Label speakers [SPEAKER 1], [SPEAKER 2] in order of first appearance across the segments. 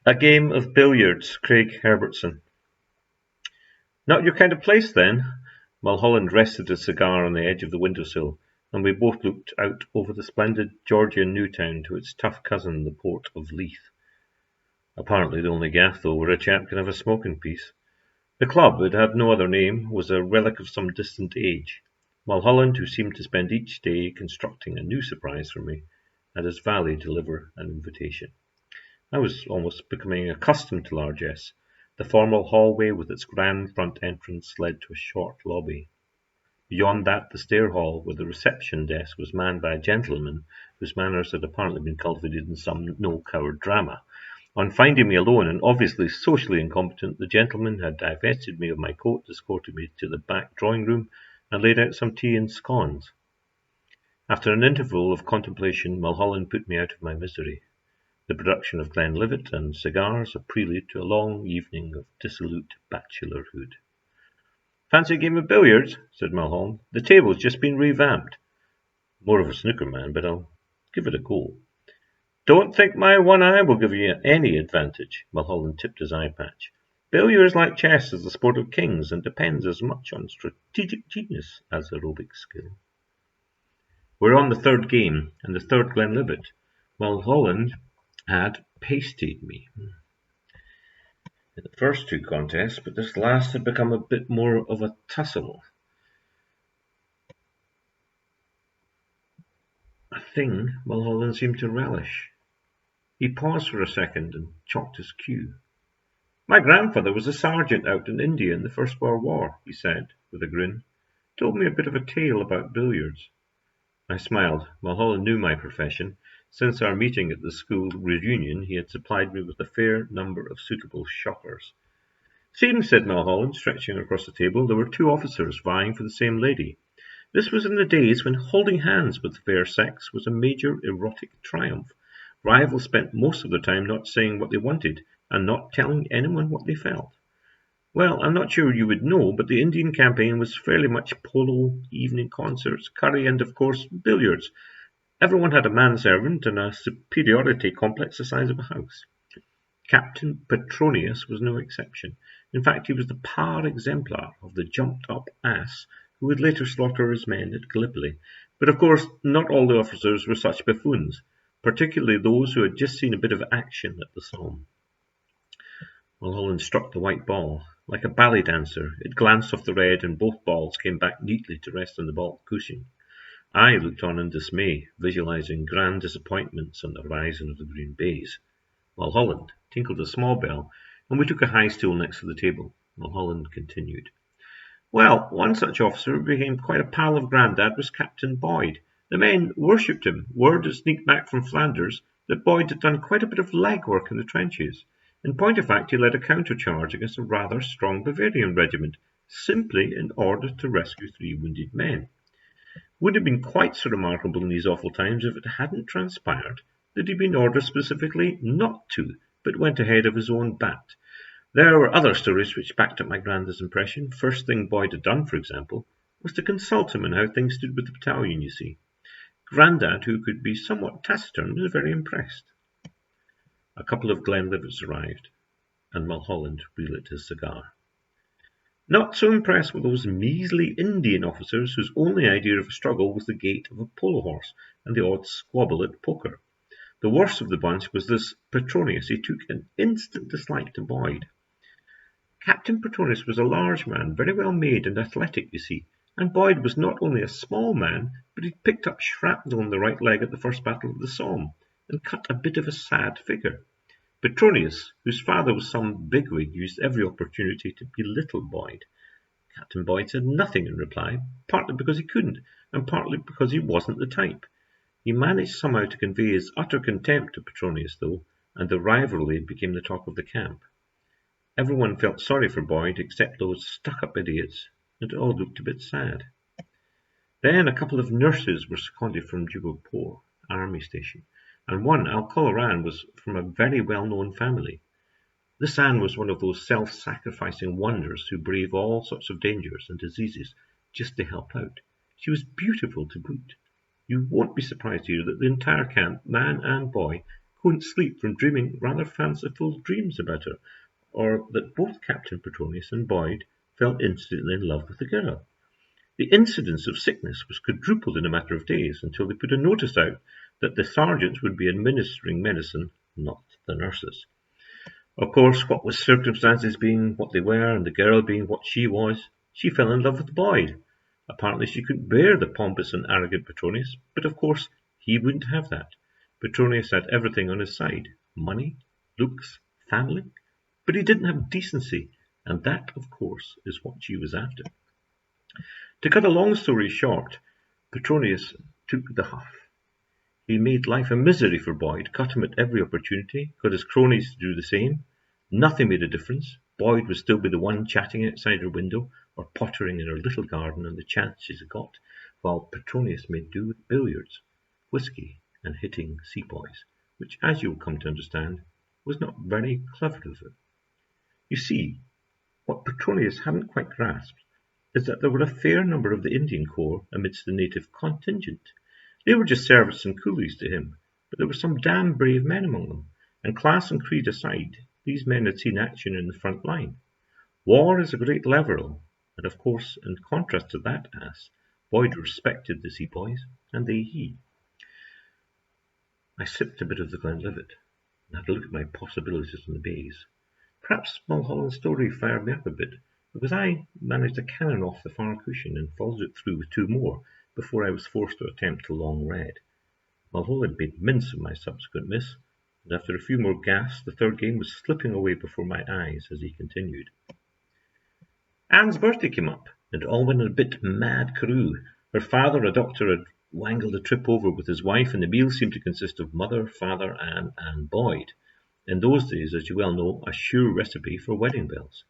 [SPEAKER 1] A game of billiards, Craig Herbertson. Not your kind of place, then? Mulholland rested his cigar on the edge of the windowsill, and we both looked out over the splendid Georgian Newtown to its tough cousin, the port of Leith. Apparently the only gaff, though, where a chap can have a smoking piece. The club, it had no other name, was a relic of some distant age. Mulholland, who seemed to spend each day constructing a new surprise for me, had his valet deliver an invitation. I was almost becoming accustomed to largesse. The formal hallway with its grand front entrance led to a short lobby. Beyond that, the stair hall, where the reception desk was manned by a gentleman whose manners had apparently been cultivated in some no-coward drama. On finding me alone and obviously socially incompetent, the gentleman had divested me of my coat, escorted me to the back drawing-room, and laid out some tea and scones. After an interval of contemplation, Mulholland put me out of my misery. The production of Glenlivet and cigars, a prelude to a long evening of dissolute bachelorhood. "Fancy a game of billiards?" said Mulholland. "The table's just been revamped." "More of a snooker man, but I'll give it a go." "Don't think my one eye will give you any advantage." Mulholland tipped his eye patch. "Billiards, like chess, is the sport of kings, and depends as much on strategic genius as aerobic skill. We're on the third game, and the third Glenlivet. Mulholland had pasted me in the first two contests, but this last had become a bit more of a tussle. A thing Mulholland seemed to relish. He paused for a second and chalked his cue. "My grandfather was a sergeant out in India in the First World War," he said, with a grin. "Told me a bit of a tale about billiards." I smiled. Mulholland knew my profession. Since our meeting at the school reunion, he had supplied me with a fair number of suitable shockers. "Seems," said Mulholland, stretching across the table, "there were two officers vying for the same lady. This was in the days when holding hands with the fair sex was a major erotic triumph. Rivals spent most of their time not saying what they wanted, and not telling anyone what they felt. Well, I'm not sure you would know, but the Indian campaign was fairly much polo, evening concerts, curry, and, of course, billiards. Everyone had a manservant and a superiority complex the size of a house. Captain Petronius was no exception. In fact, he was the par exemplar of the jumped-up ass who would later slaughter his men at Gallipoli. But, of course, not all the officers were such buffoons, particularly those who had just seen a bit of action at the Somme." Mulholland struck the white ball. Like a ballet dancer, it glanced off the red, and both balls came back neatly to rest on the baulk cushion. I looked on in dismay, visualizing grand disappointments on the horizon of the green baize. Mulholland tinkled a small bell, and we took a high stool next to the table. Mulholland continued. "Well, one such officer who became quite a pal of Grandad was Captain Boyd. The men worshipped him. Word had sneaked back from Flanders that Boyd had done quite a bit of legwork in the trenches. In point of fact, he led a counter-charge against a rather strong Bavarian regiment, simply in order to rescue 3 wounded men. Would have been quite so remarkable in these awful times if it hadn't transpired that he'd been ordered specifically not to, but went ahead of his own bat. There were other stories which backed up my grandad's impression. First thing Boyd had done, for example, was to consult him on how things stood with the battalion, you see. Grandad, who could be somewhat taciturn, was very impressed." A couple of Glenlivets arrived, and Mulholland relit his cigar. "Not so impressed with those measly Indian officers whose only idea of a struggle was the gait of a polo horse and the odd squabble at poker. The worst of the bunch was this Petronius. He took an instant dislike to Boyd. Captain Petronius was a large man, very well made and athletic, you see, and Boyd was not only a small man, but he'd picked up shrapnel in the right leg at the first battle of the Somme, and cut a bit of a sad figure. Petronius, whose father was some bigwig, used every opportunity to belittle Boyd. Captain Boyd said nothing in reply, partly because he couldn't, and partly because he wasn't the type. He managed somehow to convey his utter contempt to Petronius, though, and the rivalry became the talk of the camp. Everyone felt sorry for Boyd except those stuck-up idiots, and it all looked a bit sad. Then a couple of nurses were seconded from Jugopore army station, and one, I'll call her Anne, was from a very well-known family. This Anne was one of those self-sacrificing wonders who brave all sorts of dangers and diseases just to help out. She was beautiful to boot. You won't be surprised to hear that the entire camp, man and boy, couldn't sleep from dreaming rather fanciful dreams about her, or that both Captain Petronius and Boyd fell instantly in love with the girl. The incidence of sickness was quadrupled in a matter of days, until they put a notice out that the sergeants would be administering medicine, not the nurses. Of course, what with circumstances being what they were, and the girl being what she was, she fell in love with Boyd. Apparently she couldn't bear the pompous and arrogant Petronius, but of course he wouldn't have that. Petronius had everything on his side: money, looks, family, but he didn't have decency, and that, of course, is what she was after. To cut a long story short, Petronius took the huff. He made life a misery for Boyd, cut him at every opportunity, got his cronies to do the same. Nothing made a difference. Boyd would still be the one chatting outside her window, or pottering in her little garden on the chance she got, while Petronius made do with billiards, whisky, and hitting sepoys, which, as you will come to understand, was not very clever of him. You see, what Petronius hadn't quite grasped is that there were a fair number of the Indian Corps amidst the native contingent. They were just servants and coolies to him, but there were some damn brave men among them, and class and creed aside, these men had seen action in the front line. War is a great leveller, and of course, in contrast to that ass, Boyd respected the sepoys, and they he. I sipped a bit of the Glenlivet, and had a look at my possibilities on the bays. Perhaps Mulholland's story fired me up a bit, because I managed a cannon off the far cushion and followed it through with two more before I was forced to attempt a long red. Mulholland made mince of my subsequent miss, and after a few more gasps, the third game was slipping away before my eyes as he continued. Anne's birthday came up, and all went in a bit mad crew. Her father, a doctor, had wangled a trip over with his wife, and the meal seemed to consist of mother, father, Anne, and Boyd. In those days, as you well know, a sure recipe for wedding bells.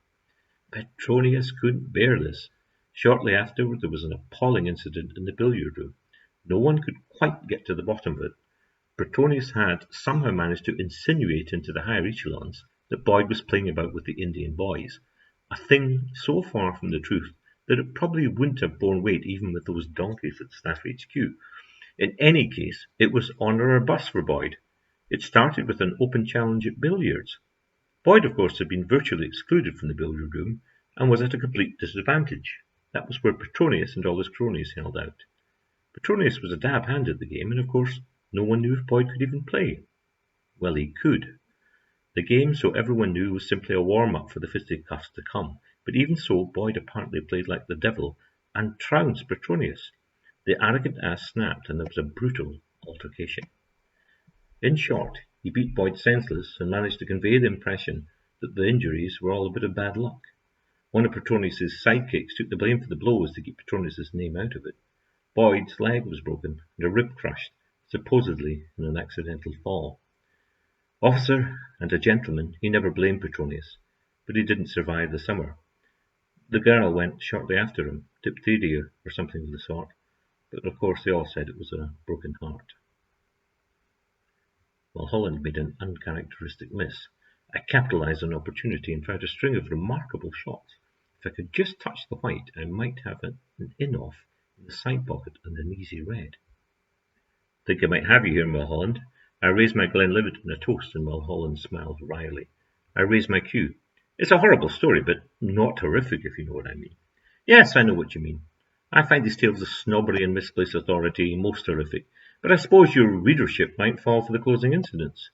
[SPEAKER 1] Petronius couldn't bear this. Shortly afterward, there was an appalling incident in the billiard room. No one could quite get to the bottom of it. Petronius had somehow managed to insinuate into the higher echelons that Boyd was playing about with the Indian boys, a thing so far from the truth that it probably wouldn't have borne weight even with those donkeys at Staff HQ. In any case, it was honour or bust for Boyd. It started with an open challenge at billiards. Boyd, of course, had been virtually excluded from the billiard room, and was at a complete disadvantage. That was where Petronius and all his cronies held out. Petronius was a dab hand at the game, and of course no one knew if Boyd could even play. Well, he could. The game, so everyone knew, was simply a warm-up for the fisticuffs to come, but even so, Boyd apparently played like the devil, and trounced Petronius. The arrogant ass snapped, and there was a brutal altercation. In short, he beat Boyd senseless, and managed to convey the impression that the injuries were all a bit of bad luck. One of Petronius's sidekicks took the blame for the blows to keep Petronius's name out of it. Boyd's leg was broken, and a rib crushed, supposedly in an accidental fall. Officer and a gentleman, he never blamed Petronius, but he didn't survive the summer. The girl went shortly after him, diphtheria or something of the sort, but of course they all said it was a broken heart. Mulholland made an uncharacteristic miss. I capitalized on opportunity and fired a string of remarkable shots. If I could just touch the white, I might have an in-off in the side pocket and an easy red. Think I might have you here, Mulholland. I raised my Glenlivet in a toast, and Mulholland smiled wryly. I raised my cue. It's a horrible story, but not horrific, if you know what I mean. Yes, I know what you mean. I find these tales of snobbery and misplaced authority most horrific, but I suppose your readership might fall for the closing incidents.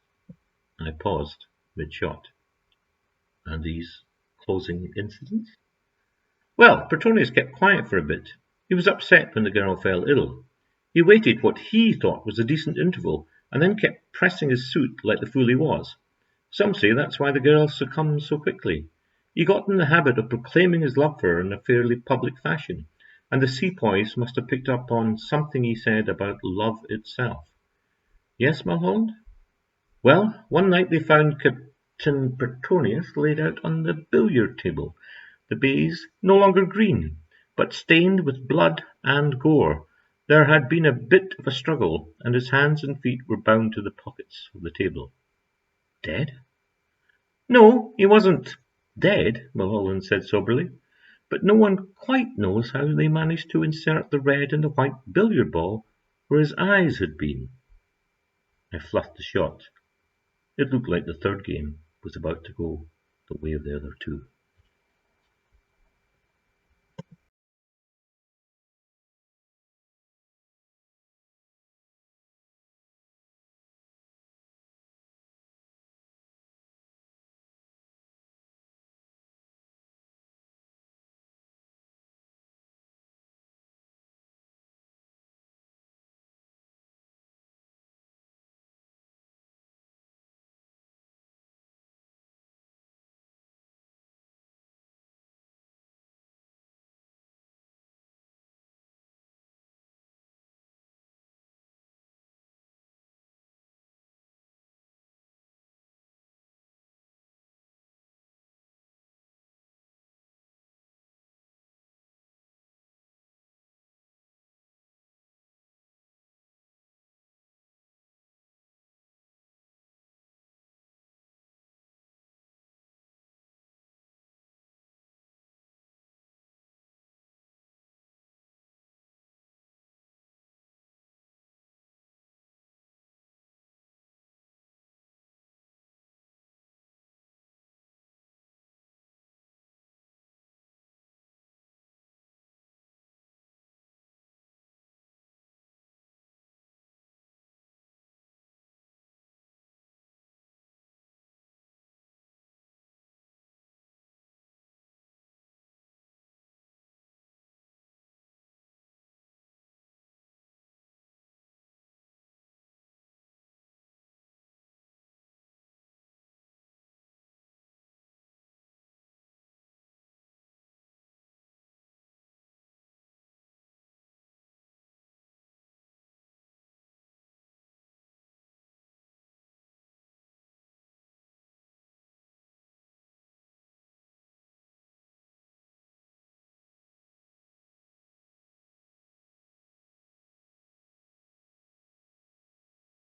[SPEAKER 1] I paused mid-shot. And these closing incidents? Well, Petronius kept quiet for a bit. He was upset when the girl fell ill. He waited what he thought was a decent interval, and then kept pressing his suit like the fool he was. Some say that's why the girl succumbed so quickly. He got in the habit of proclaiming his love for her in a fairly public fashion, and the sepoys must have picked up on something he said about love itself. Yes, Mulholland? Well, one night they found Captain Petronius laid out on the billiard table, the baize no longer green, but stained with blood and gore. There had been a bit of a struggle, and his hands and feet were bound to the pockets of the table. Dead? No, he wasn't dead, Mulholland said soberly, but no one quite knows how they managed to insert the red and the white billiard ball where his eyes had been. I fluffed the shot. It looked like the third game was about to go the way of the other two.